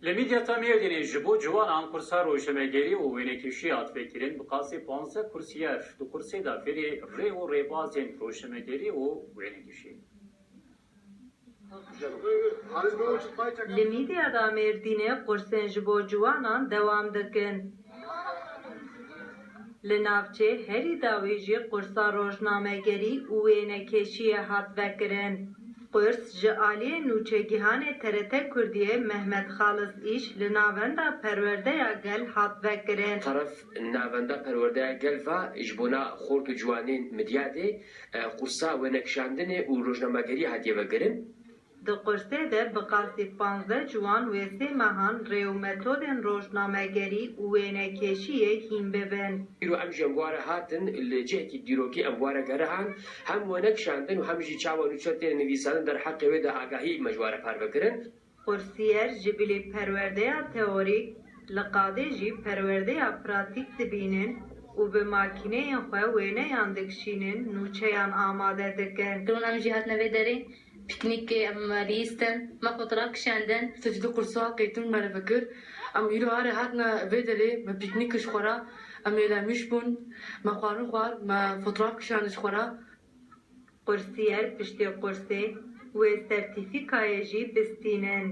Lemidya Tamiyedin'in jibo civanan kursa rojemegeri û wênekişî atvekirin bi qasî 15 kursiyer di kursê da ferê rê û rêbazên rojemegeri û wênekişî. Li Midyada Mêrdînê kursên ji bo ciwanan dewam dikin. Li navçe herî dawî jî kursa rojnamegerî û wênekêşiyê hat vekirin. Kurs ji aliyê nûçegihanê TRT Kurdiyê Mehmet Xalis İş li navenda perwerdeya gel hat vekirin. طرف ناوندا پرورده گلفا جبونا خورد و جوانین مدیاده قرصا و نکشاندنه و روزنامه‌گری هدیه وگرن. Di kursê de bi qasî 15 ciwan wê sê mehan rê û metodên rojnamegerî û wênekêşiyê hîn bibin. ایرو ام جنبواره هاتن لجهتی دیروکی امواره گرهان هم و نکشاندن و هم جی چاو و نوچتر نویسان در حق و ده آگاهی مجواره پر بگرن. Kursiyer ji bilî perwerdeya teorîk li qadê jî perwerdeya pratik dibînin û bi makîneyên xwe wêneyan dikişînin nûçeyan amade dikin. دون ام جهات نوی دارین پیکنیک ام لیستن ما fotoğraf kişenden تجدو قرصا قیتون مال فکر ام ایرو هر هاتنا ویدلی ما پیکنیکش خورا ام ایلامیش بون ما خوارن خوار ما fotoğraf kişانش خورا. Kursiyer piştî kursê wê sertîfîkayê jî bistînin.